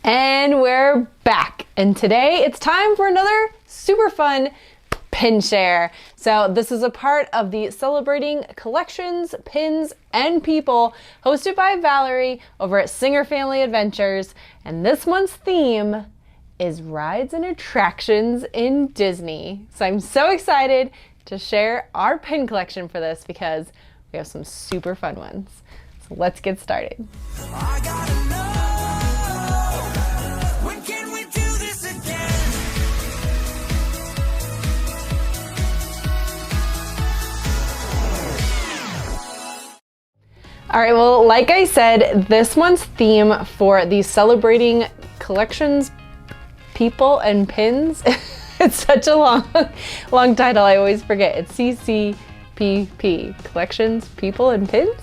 And we're back. And today it's time for another super fun pin share. So this is a part of the Celebrating Collections, Pins, and People hosted by Valerie over at Singer Family Adventures. And this month's theme is rides and attractions in Disney. So I'm so excited to share our pin collection for this because we have some super fun ones. So let's get started. I gotta know, when can we do this again? All right, well, like I said, this month's theme for the Celebrating Collections, People, and Pins, it's such a long title, I always forget. It's CCPP, Collections, People, and Pins.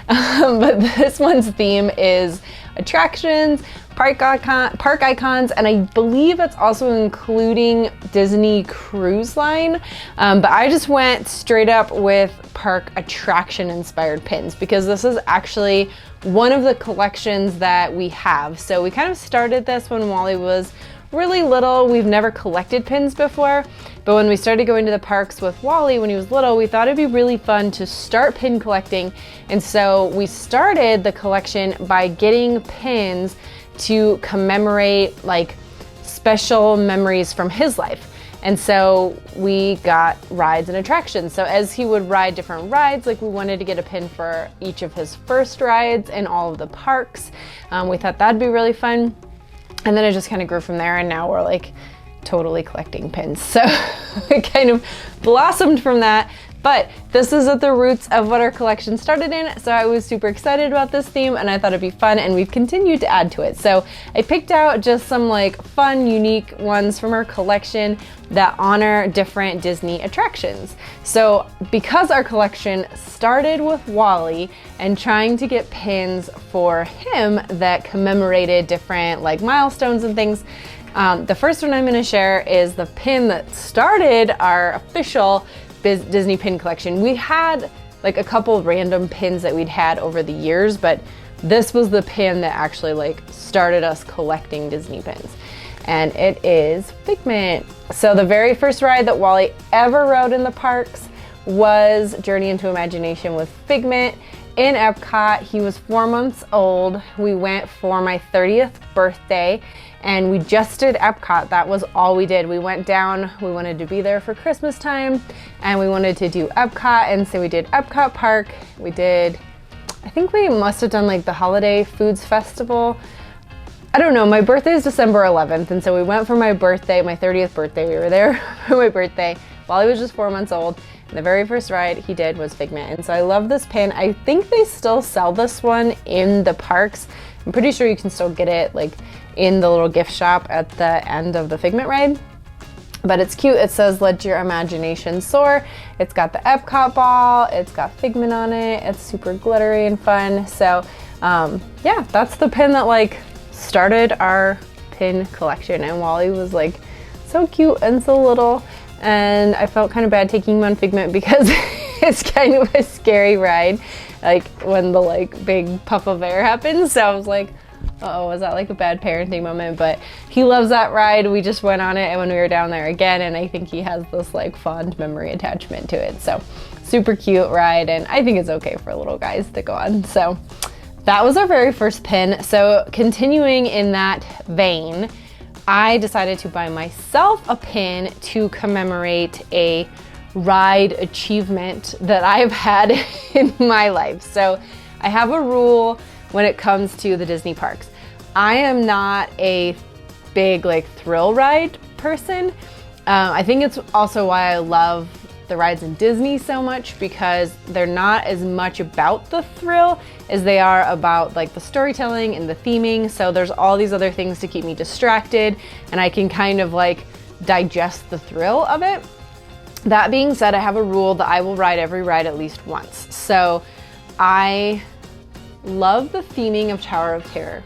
But this one's theme is attractions, park icons, and I believe it's also including Disney Cruise Line. But I just went straight up with park attraction inspired pins because this is actually one of the collections that we have. So we kind of started this when Wally was really little. We've never collected pins before, but when we started going to the parks with Wally when he was little, we thought it'd be really fun to start pin collecting. And so we started the collection by getting pins to commemorate like special memories from his life. And so we got rides and attractions. So as he would ride different rides, like we wanted to get a pin for each of his first rides in all of the parks. We thought that'd be really fun. And then it just kind of grew from there, and now we're like totally collecting pins. So it kind of blossomed from that. But this is at the roots of what our collection started in. So I was super excited about this theme and I thought it'd be fun, and we've continued to add to it. So I picked out just some like fun, unique ones from our collection that honor different Disney attractions. So because our collection started with Wally and trying to get pins for him that commemorated different like milestones and things, the first one I'm gonna share is the pin that started our official Disney pin collection. We had like a couple of random pins that we'd had over the years, but this was the pin that actually like started us collecting Disney pins. And it is Figment. So the very first ride that Wally ever rode in the parks was Journey into Imagination with Figment in Epcot. He was 4 months old. We went for my 30th birthday and we just did Epcot. That was all we did. We went down, we wanted to be there for Christmas time and we wanted to do Epcot, and so we did Epcot Park. We did, I think we must have done like the Holiday Foods Festival. I don't know, my birthday is December 11th, and so we went for my birthday, my 30th birthday. We were there for my birthday while he was just 4 months old. And the very first ride he did was Figment. And so I love this pin. I think they still sell this one in the parks. I'm pretty sure you can still get it like in the little gift shop at the end of the Figment ride. But it's cute. It says, "Let your imagination soar." It's got the Epcot ball. It's got Figment on it. It's super glittery and fun. So yeah, that's the pin that like started our pin collection. And Wally was like so cute and so little. And I felt kind of bad taking him on Figment because it's kind of a scary ride, like when the like big puff of air happens. So I was like, uh-oh, was that like a bad parenting moment? But he loves that ride. We just went on it and when we were down there again, and I think he has this like fond memory attachment to it. So super cute ride, and I think it's okay for little guys to go on. So that was our very first pin. So continuing in that vein, I decided to buy myself a pin to commemorate a ride achievement that I've had in my life. So I have a rule when it comes to the Disney parks. I am not a big like thrill ride person. I think it's also why I love the rides in Disney so much, because they're not as much about the thrill as they are about like the storytelling and the theming. So there's all these other things to keep me distracted, and I can kind of like digest the thrill of it. That being said, I have a rule that I will ride every ride at least once. So I love the theming of Tower of Terror.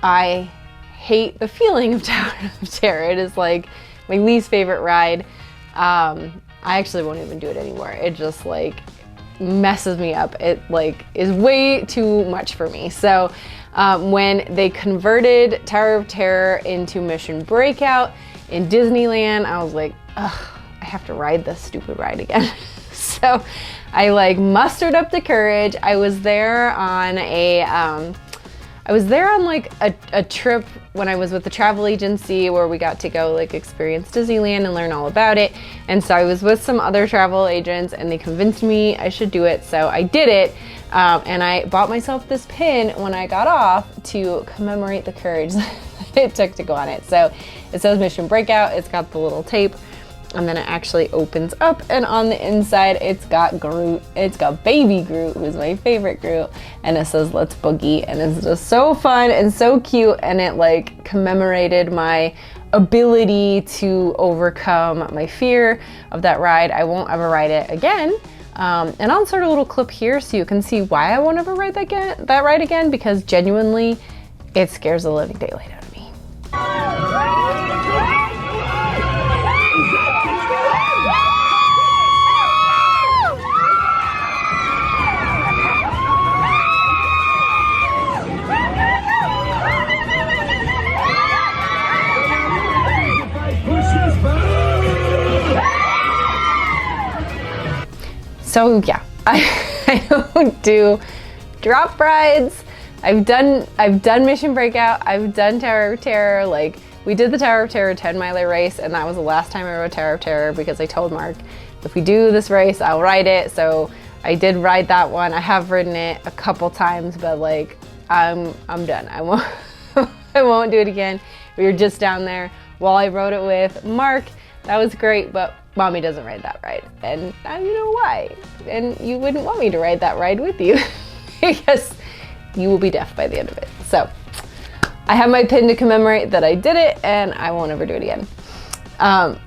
I hate the feeling of Tower of Terror. It is like my least favorite ride. I actually won't even do it anymore. It just like messes me up. It like is way too much for me. So when they converted Tower of Terror into Mission Breakout in Disneyland. I was like, ugh, I have to ride this stupid ride again. So I like mustered up the courage. I was there on like a trip when I was with the travel agency where we got to go like experience Disneyland and learn all about it. And so I was with some other travel agents and they convinced me I should do it. So I did it. And I bought myself this pin when I got off to commemorate the courage it took to go on it. So it says Mission Breakout. It's got the little tape. And then it actually opens up, and on the inside it's got Groot. It's got baby Groot, who's my favorite Groot, and it says let's boogie, and it's just so fun and so cute, and it like commemorated my ability to overcome my fear of that ride. I won't ever ride it again. And I'll insert a little clip here so you can see why I won't ever ride that ride again, because genuinely it scares the living daylight out of me. So yeah, I don't do drop rides. I've done Mission Breakout. I've done Tower of Terror. Like we did the Tower of Terror 10-miler race, and that was the last time I rode Tower of Terror because I told Mark, if we do this race, I'll ride it. So I did ride that one. I have ridden it a couple times, but like I'm done. I won't I won't do it again. We were just down there while I rode it with Mark. That was great, but Mommy doesn't ride that ride, and now you know why. And you wouldn't want me to ride that ride with you because you will be deaf by the end of it. So I have my pin to commemorate that I did it, and I won't ever do it again.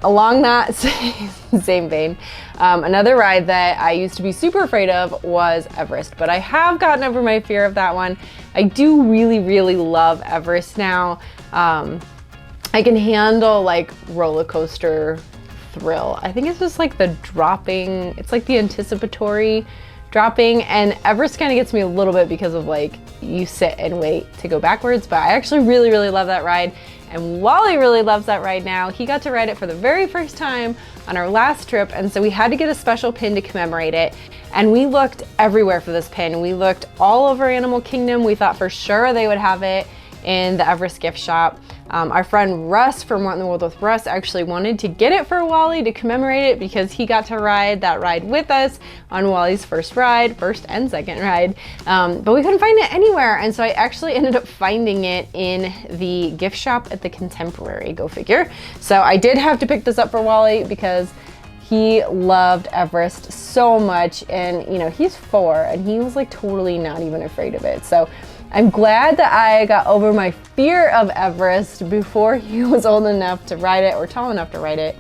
Along that same vein, another ride that I used to be super afraid of was Everest, but I have gotten over my fear of that one. I do really, really love Everest now. I can handle like roller coaster thrill. I think it's just like the dropping, it's like the anticipatory dropping, and Everest kind of gets me a little bit because of like you sit and wait to go backwards, but I actually really, really love that ride. And Wally really loves that ride now. He got to ride it for the very first time on our last trip, and so we had to get a special pin to commemorate it. And we looked everywhere for this pin. We looked all over Animal Kingdom. We thought for sure they would have it in the Everest gift shop. Our friend Russ from What in the World with Russ actually wanted to get it for Wally to commemorate it because he got to ride that ride with us on Wally's first and second ride. But we couldn't find it anywhere, and so I actually ended up finding it in the gift shop at the Contemporary, go figure. So I did have to pick this up for Wally because he loved Everest so much, and you know, he's 4 and he was like totally not even afraid of it. So I'm glad that I got over my fear of Everest before he was old enough to ride it or tall enough to ride it.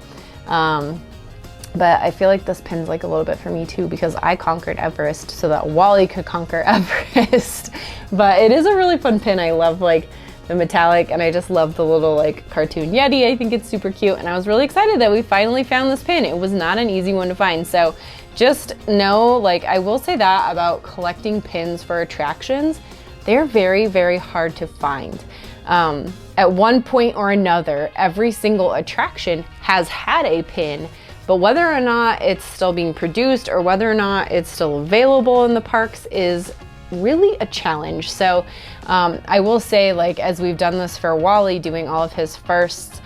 But I feel like this pin's like a little bit for me too, because I conquered Everest so that Wally could conquer Everest. But it is a really fun pin. I love like the metallic, and I just love the little like cartoon Yeti. I think it's super cute, and I was really excited that we finally found this pin. It was not an easy one to find. So just know, like, I will say that about collecting pins for attractions. They're very, very hard to find. At one point or another, every single attraction has had a pin, but whether or not it's still being produced or whether or not it's still available in the parks is really a challenge. So I will say, like, as we've done this for Wally, doing all of his firsts,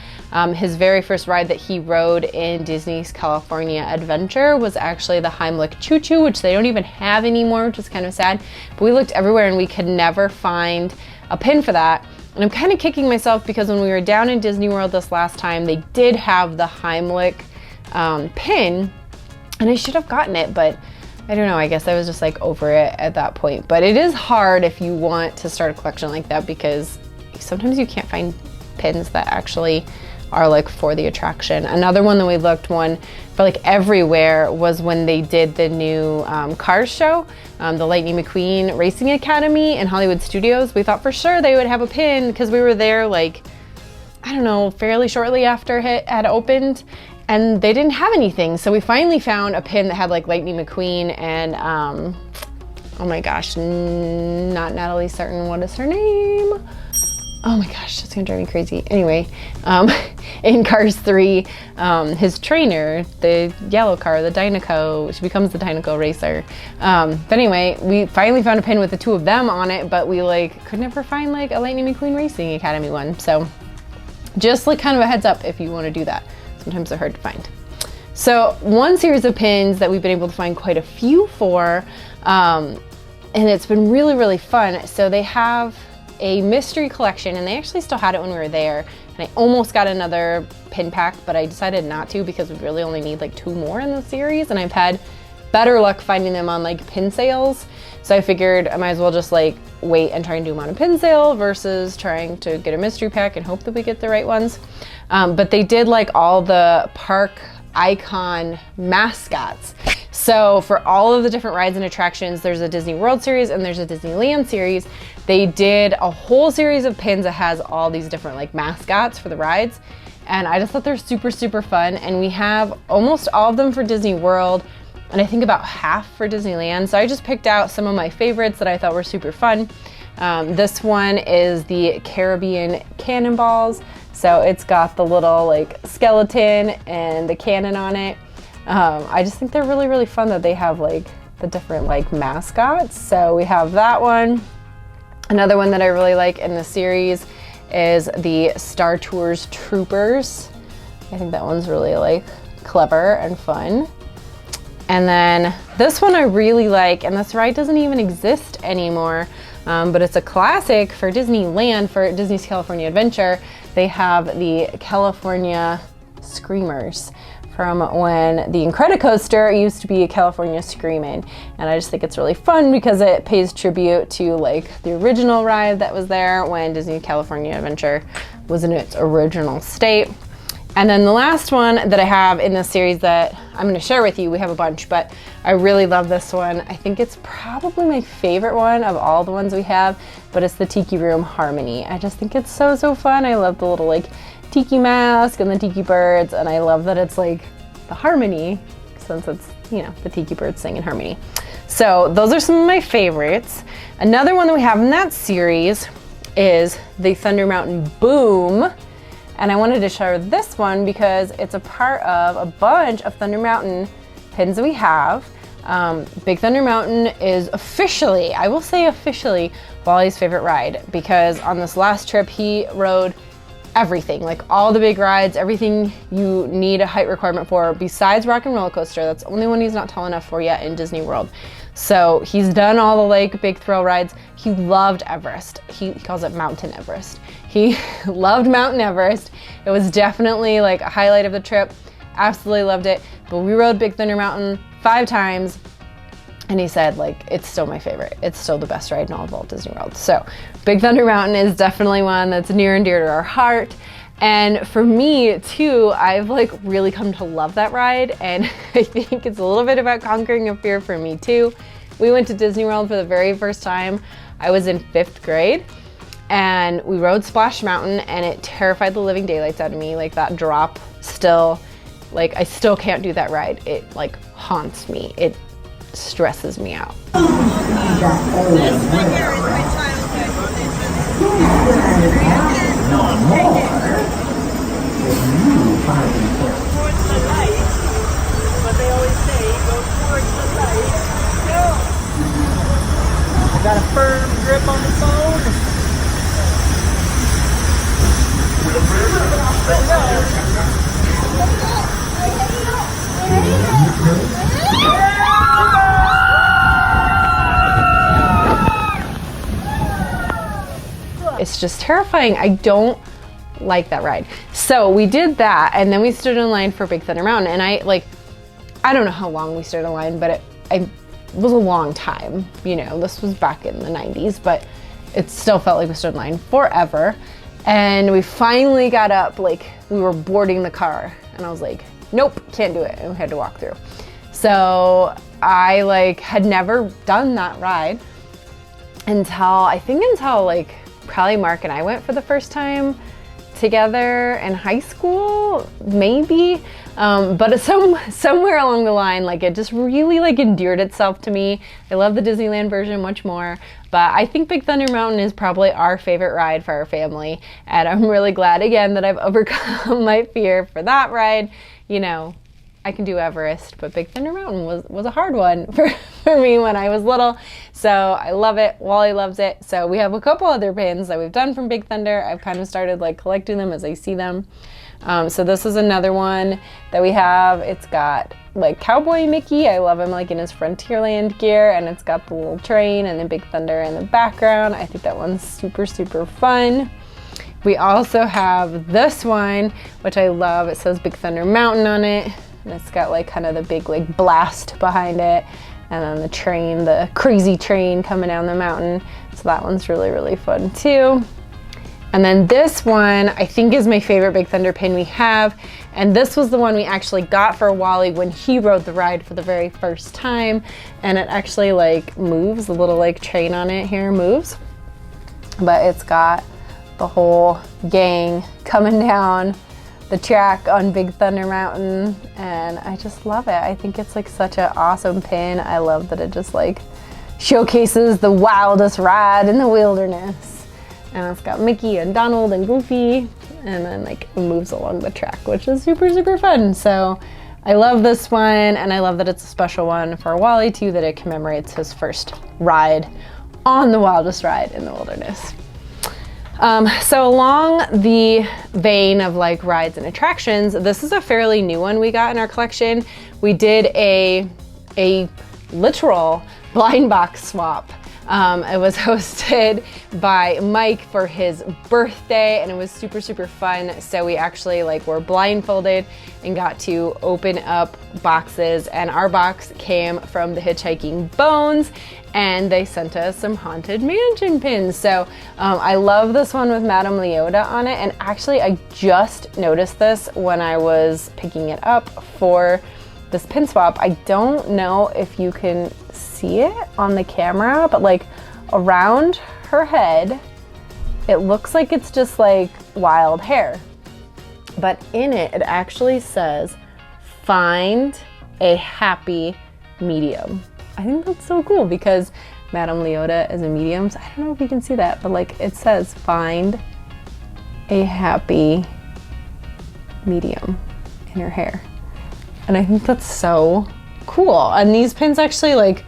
his very first ride that he rode in Disney's California Adventure was actually the Heimlich Choo Choo, which they don't even have anymore, which is kind of sad. But we looked everywhere and we could never find a pin for that. And I'm kind of kicking myself because when we were down in Disney World this last time, they did have the Heimlich pin, and I should have gotten it, but I don't know, I guess I was just like over it at that point. But it is hard if you want to start a collection like that, because sometimes you can't find pins that actually are like for the attraction. Another one that we looked for like everywhere was when they did the new Cars show, the Lightning McQueen Racing Academy in Hollywood Studios. We thought for sure they would have a pin because we were there like, I don't know, fairly shortly after it had opened, and they didn't have anything. So we finally found a pin that had like Lightning McQueen and oh my gosh, not Natalie Certain, what is her name? Oh my gosh, it's gonna drive me crazy. Anyway, in Cars 3, his trainer, the yellow car, the Dynaco, she becomes the Dynaco racer. But anyway, we finally found a pin with the 2 of them on it, but we like could never find like a Lightning McQueen Racing Academy one. So just like kind of a heads up if you wanna do that. Sometimes they're hard to find. So one series of pins that we've been able to find quite a few for, and it's been really, really fun. So they have a mystery collection, and they actually still had it when we were there, and I almost got another pin pack, but I decided not to because we really only need like 2 more in the series, and I've had better luck finding them on like pin sales. So I figured I might as well just like wait and try and do them on a pin sale versus trying to get a mystery pack and hope that we get the right ones. But they did like all the park icon mascots. So for all of the different rides and attractions, there's a Disney World series and there's a Disneyland series. They did a whole series of pins that has all these different like mascots for the rides. And I just thought they're super, super fun. And we have almost all of them for Disney World, and I think about half for Disneyland. So I just picked out some of my favorites that I thought were super fun. This one is the Caribbean Cannonballs. So it's got the little like skeleton and the cannon on it. I just think they're really, really fun that they have like the different like mascots. So we have that one. Another one that I really like in the series is the Star Tours Troopers. I think that one's really like clever and fun. And then this one I really like, and this ride doesn't even exist anymore, but it's a classic for Disneyland, for Disney's California Adventure. They have the California Screamers from when the Incredicoaster used to be a California Screamin'. And I just think it's really fun because it pays tribute to like the original ride that was there when Disney California Adventure was in its original state. And then the last one that I have in this series that I'm gonna share with you, we have a bunch, but I really love this one. I think it's probably my favorite one of all the ones we have, but it's the Tiki Room Harmony. I just think it's so, so fun. I love the little like tiki mask and the tiki birds, and I love that it's like the harmony since it's, you know, the tiki birds sing in harmony. So those are some of my favorites. Another one that we have in that series is the Thunder Mountain Boom. And I wanted to share this one because it's a part of a bunch of Thunder Mountain pins that we have. Big Thunder Mountain is officially, I will say officially, Wally's favorite ride, because on this last trip he rode everything, like all the big rides, everything you need a height requirement for besides Rock and Roller Coaster. That's the only one he's not tall enough for yet in Disney World. So he's done all the like big thrill rides. He loved Everest. He calls it Mountain Everest. He loved Mountain Everest. It was definitely like a highlight of the trip. Absolutely loved it. But we rode Big Thunder Mountain 5 times, and he said like, it's still my favorite. It's still the best ride in all of Walt Disney World. So Big Thunder Mountain is definitely one that's near and dear to our heart. And for me too, I've like really come to love that ride. And I think it's a little bit about conquering a fear for me too. We went to Disney World for the very first time. I was in 5th grade, and we rode Splash Mountain, and it terrified the living daylights out of me. Like that drop still, like I still can't do that ride. It like haunts me. It stresses me out. This right here is my childhood. Towards the light, but they always say go towards the light. No. I got a firm grip on the phone. It's just terrifying. I don't like that ride. So we did that, and then we stood in line for Big Thunder Mountain, and I don't know how long we stood in line, but it was a long time. You know, this was back in the 90s, but it still felt like we stood in line forever. And we finally got up, like we were boarding the car, and I was like, nope, can't do it, and we had to walk through. So I like had never done that ride until like probably Mark and I went for the first time together in high school, maybe. But somewhere along the line, like it just really like endeared itself to me. I love the Disneyland version much more, but I think Big Thunder Mountain is probably our favorite ride for our family. And I'm really glad again that I've overcome my fear for that ride. You know, I can do Everest, but Big Thunder Mountain was a hard one for me when I was little. So I love it. Wally loves it. So we have a couple other pins that we've done from Big Thunder. I've kind of started like collecting them as I see them. So this is another one that we have. It's got like Cowboy Mickey. I love him like in his Frontierland gear, and it's got the little train and then Big Thunder in the background. I think that one's super, super fun. We also have this one, which I love. It says Big Thunder Mountain on it. And it's got like kind of the big like blast behind it. And then the train, the crazy train coming down the mountain. So that one's really, really fun too. And then this one I think is my favorite Big Thunder pin we have. And this was the one we actually got for Wally when he rode the ride for the very first time. And it actually like moves, the little like train on it here moves. But it's got the whole gang coming down the track on Big Thunder Mountain, and I just love it. I think it's like such an awesome pin. I love that it just like showcases the wildest ride in the wilderness. And it's got Mickey and Donald and Goofy, and then like it moves along the track, which is super, super fun. So I love this one, and I love that it's a special one for Wally too, that it commemorates his first ride on the wildest ride in the wilderness. So along the vein of like rides and attractions, this is a fairly new one we got in our collection. We did a literal blind box swap. It was hosted by Mike for his birthday, and it was super, super fun. So we actually like were blindfolded and got to open up boxes, and our box came from the Hitchhiking Bones, and they sent us some Haunted Mansion pins. So I love this one with Madame Leota on it, and actually I just noticed this when I was picking it up for this pin swap. I don't know if you can see it on the camera, but like around her head, it looks like it's just like wild hair. But in it, it actually says, "Find a happy medium." I think that's so cool because Madame Leota is a medium. So I don't know if you can see that, but like it says, "Find a happy medium" in her hair. And I think that's so cool. And these pins actually like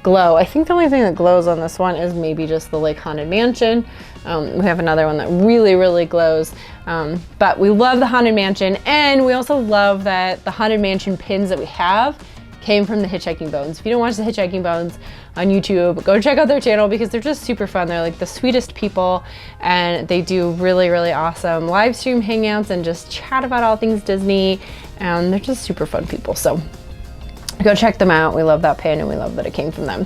glow. I think the only thing that glows on this one is maybe just the like Haunted Mansion. We have another one that really, really glows. But we love the Haunted Mansion, and we also love that the Haunted Mansion pins that we have came from the Hitchhiking Bones. If you don't watch the Hitchhiking Bones on YouTube, go check out their channel because they're just super fun. They're like the sweetest people, and they do really, really awesome live stream hangouts and just chat about all things Disney, and they're just super fun people. So go check them out. We love that pin, and we love that it came from them.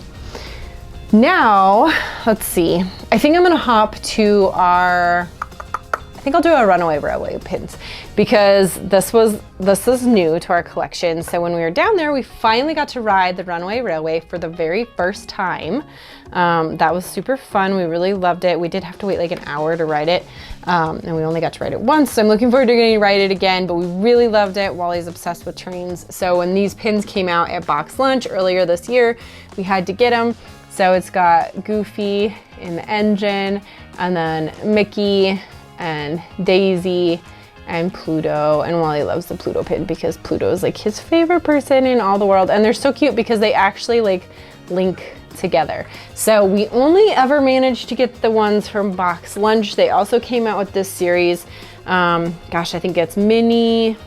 Now, let's see. I think I'm gonna hop to I think I'll do our Runaway Railway pins because this is new to our collection. So when we were down there, we finally got to ride the Runaway Railway for the very first time. That was super fun. We really loved it. We did have to wait like an hour to ride it, and we only got to ride it once. So I'm looking forward to getting to ride it again, but we really loved it. Wally's obsessed with trains. So when these pins came out at Box Lunch earlier this year, we had to get them. So it's got Goofy in the engine, and then Mickey and Daisy and Pluto, and Wally loves the Pluto pin because Pluto is like his favorite person in all the world, and they're so cute because they actually like link together. So we only ever managed to get the ones from Box Lunch. They also came out with this series. Gosh, I think it's Minnie,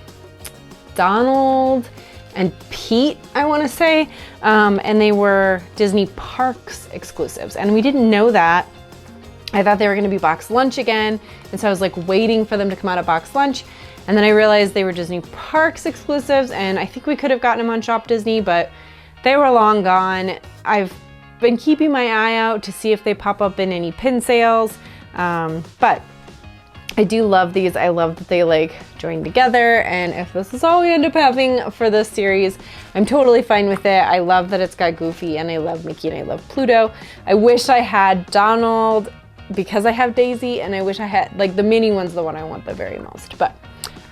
Donald, and Pete, I want to say, and they were Disney Parks exclusives, and we didn't know that. I thought they were going to be Box Lunch again, and so I was like waiting for them to come out of Box Lunch, and then I realized they were Disney Parks exclusives, and I think we could have gotten them on Shop Disney, but they were long gone. I've been keeping my eye out to see if they pop up in any pin sales, but I do love these. I love that they like join together, and if this is all we end up having for this series, I'm totally fine with it. I love that it's got Goofy, and I love Mickey, and I love Pluto. I wish I had Donald because I have Daisy, and I wish I had, like, the mini one's the one I want the very most. But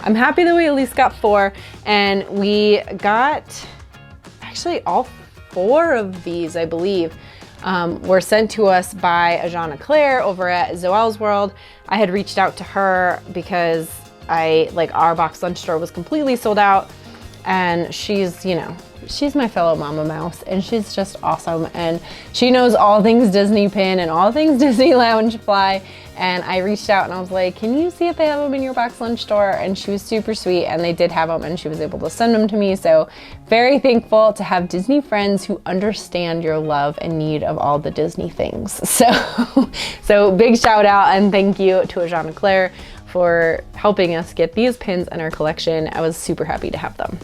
I'm happy that we at least got 4, and we got actually all 4 of these, I believe, were sent to us by Ajana Claire over at Zoel's World. I had reached out to her because our box lunch store was completely sold out, and she's, you know, she's my fellow mama mouse, and she's just awesome, and she knows all things Disney pin and all things Disney Lounge fly. And I reached out and I was like, can you see if they have them in your box lunch store? And she was super sweet, and they did have them, and she was able to send them to me. So very thankful to have Disney friends who understand your love and need of all the Disney things. So big shout out and thank you to Ajana Claire for helping us get these pins in our collection. I was super happy to have them.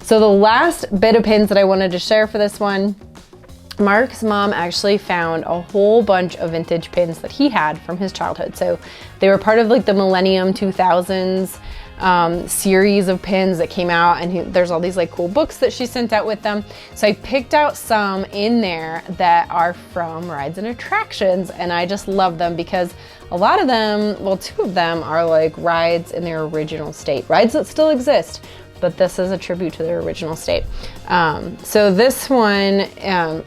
So the last bit of pins that I wanted to share for this one, Mark's mom actually found a whole bunch of vintage pins that he had from his childhood. So they were part of like the Millennium 2000s series of pins that came out, and there's all these like cool books that she sent out with them. So I picked out some in there that are from rides and attractions, and I just love them because a lot of them, well, 2 of them are like rides in their original state, rides that still exist, but this is a tribute to their original state. So this one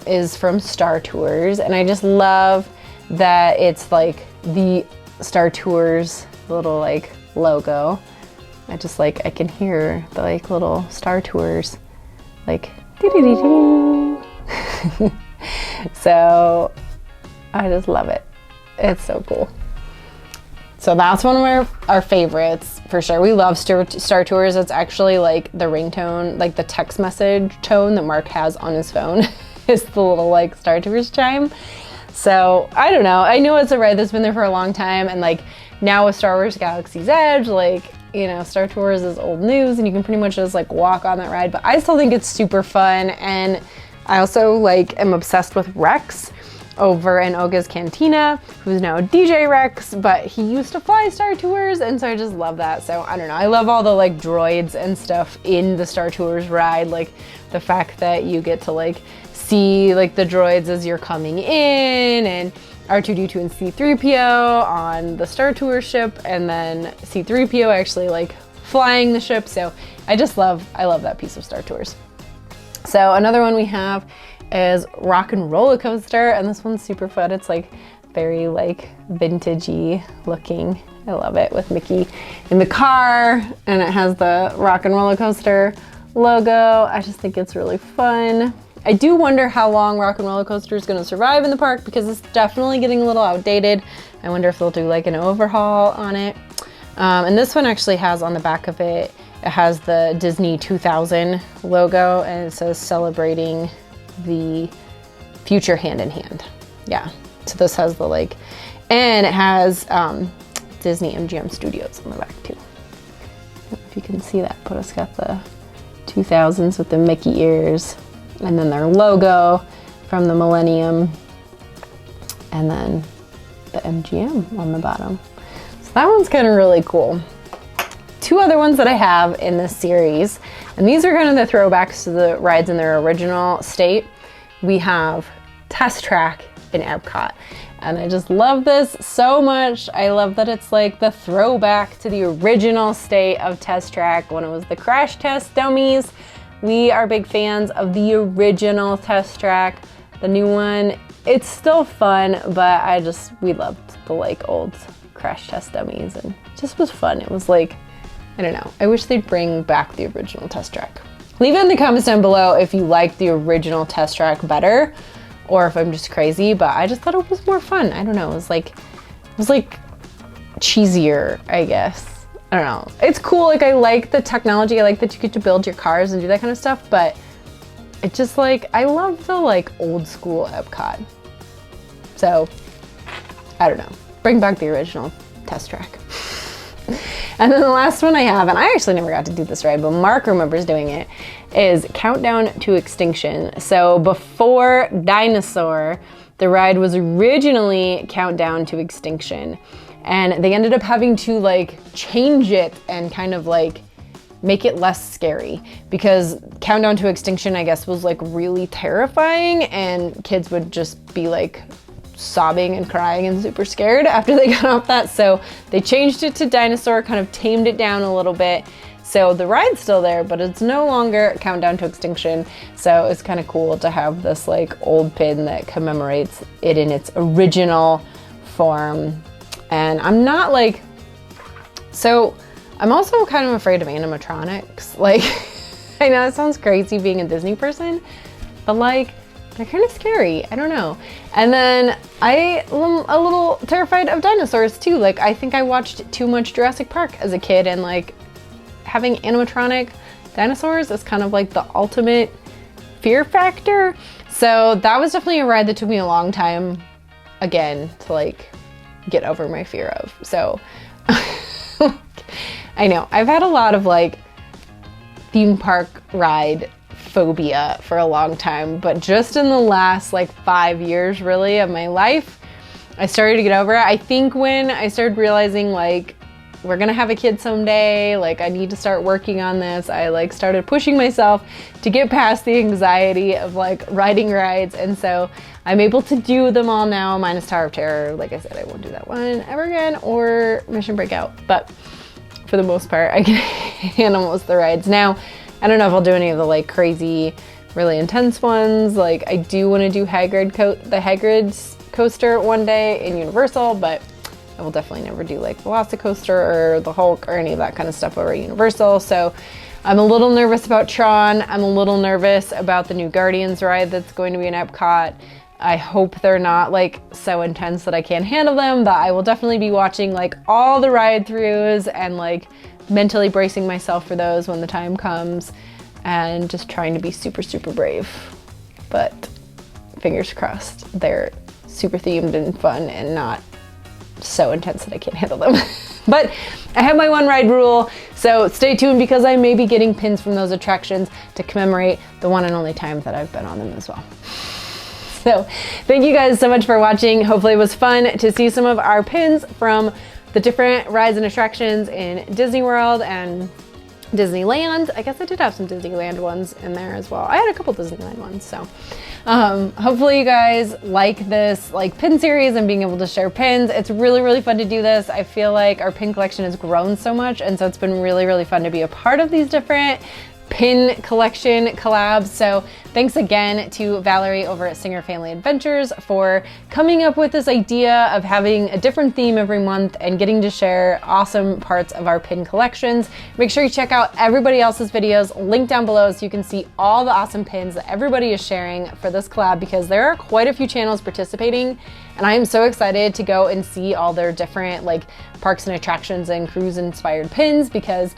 is from Starr Tours, and I just love that it's like the Starr Tours little like logo. I just like, I can hear the like little Starr Tours like doo-doo-doo-doo. So I just love it. It's so cool. So that's one of our favorites for sure. We love Starr Tours. It's actually like the ringtone, like the text message tone that Mark has on his phone is the little like Starr Tours chime. So I don't know. I know it's a ride that's been there for a long time, and like now with Star Wars Galaxy's Edge, like, you know, Starr Tours is old news and you can pretty much just like walk on that ride, but I still think it's super fun. And I also like am obsessed with Rex over in Oga's Cantina, who's now DJ Rex, but he used to fly Starr Tours, and so I just love that. So I don't know, I love all the like droids and stuff in the Starr Tours ride, like the fact that you get to like see like the droids as you're coming in, and R2-D2 and C-3PO on the Starr Tours ship, and then C-3PO actually like flying the ship. So I love that piece of Starr Tours. So another one we have is Rock and Roller Coaster, and this one's super fun. It's like very like vintagey looking. I love it, with Mickey in the car, and it has the Rock and Roller Coaster logo. I just think it's really fun. I do wonder how long Rock and Roller Coaster is going to survive in the park, because it's definitely getting a little outdated. I wonder if they'll do like an overhaul on it. And this one actually has on the back of it, it has the Disney 2000 logo, and it says celebrating the future hand in hand. Yeah, so this has the like, and it has Disney MGM Studios on the back too. I don't know if you can see that, but it's got the 2000s with the Mickey ears, and then their logo from the Millennium, and then the MGM on the bottom. So that one's kind of really cool. 2 other ones that I have in this series, and these are kind of the throwbacks to the rides in their original state. We have Test Track in Epcot, and I just love this so much. I love that it's like the throwback to the original state of Test Track when it was the crash test dummies. We are big fans of the original Test Track. The new one, it's still fun, but we loved the like old crash test dummies, and it just was fun. It was like, I don't know, I wish they'd bring back the original Test Track. Leave it in the comments down below if you like the original Test Track better, or if I'm just crazy, but I just thought it was more fun. I don't know, it was like cheesier, I guess. I don't know. It's cool, like I like the technology, I like that you get to build your cars and do that kind of stuff, but it just like, I love the like old school Epcot. So, I don't know, bring back the original Test Track. And then the last one I have, and I actually never got to do this ride, but Mark remembers doing it, is Countdown to Extinction. So before Dinosaur, the ride was originally Countdown to Extinction, and they ended up having to like change it and kind of like make it less scary, because Countdown to Extinction, I guess, was like really terrifying, and kids would just be like sobbing and crying and super scared after they got off that. So they changed it to dinosaur, kind of tamed it down a little bit. So the ride's still there, but it's no longer Countdown to Extinction. So it's kind of cool to have this like old pin that commemorates it in its original form. And I'm not like, so I'm also kind of afraid of animatronics. Like, I know it sounds crazy being a Disney person, but like, they're kind of scary. I don't know. And then I am a little terrified of dinosaurs too. Like, I think I watched too much Jurassic Park as a kid, and like having animatronic dinosaurs is kind of like the ultimate fear factor. So that was definitely a ride that took me a long time, again, to like get over my fear of. So I know I've had a lot of like theme park ride phobia for a long time, but just in the last like 5 years really of my life, I started to get over it. I think when I started realizing like we're gonna have a kid someday, like I need to start working on this, I like started pushing myself to get past the anxiety of like riding rides, and so I'm able to do them all now, minus Tower of Terror. Like I said, I won't do that one ever again, or Mission Breakout, but for the most part I can handle most of the rides. Now I don't know if I'll do any of the like crazy, really intense ones. Like I do want to do the Hagrid's coaster one day in Universal, but I will definitely never do like Velocicoaster or the Hulk or any of that kind of stuff over at Universal. So I'm a little nervous about Tron. I'm a little nervous about the new Guardians ride that's going to be in Epcot. I hope they're not like so intense that I can't handle them, but I will definitely be watching like all the ride throughs and like mentally bracing myself for those when the time comes, and just trying to be super, super brave. But fingers crossed, they're super themed and fun and not so intense that I can't handle them. But I have my one ride rule, so stay tuned because I may be getting pins from those attractions to commemorate the one and only time that I've been on them as well. So thank you guys so much for watching. Hopefully it was fun to see some of our pins from the different rides and attractions in Disney World and Disneyland. I guess I did have some Disneyland ones in there as well. I had a couple Disneyland ones, so hopefully you guys like this like pin series and being able to share pins. It's really, really fun to do this. I feel like our pin collection has grown so much, and so it's been really, really fun to be a part of these different pin collection collabs. So thanks again to Valerie over at Singer Family Adventures for coming up with this idea of having a different theme every month and getting to share awesome parts of our pin collections. Make sure you check out everybody else's videos linked down below so you can see all the awesome pins that everybody is sharing for this collab, because there are quite a few channels participating, and I am so excited to go and see all their different like parks and attractions and cruise inspired pins, because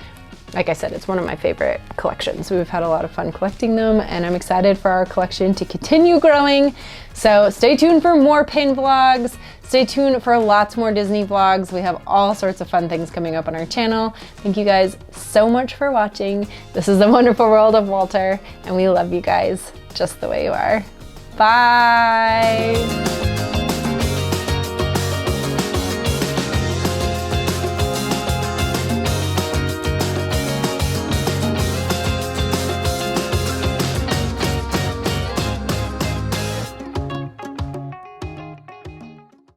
like I said, it's one of my favorite collections. We've had a lot of fun collecting them, and I'm excited for our collection to continue growing. So stay tuned for more pin vlogs. Stay tuned for lots more Disney vlogs. We have all sorts of fun things coming up on our channel. Thank you guys so much for watching. This is the wonderful world of Walter, and we love you guys just the way you are. Bye.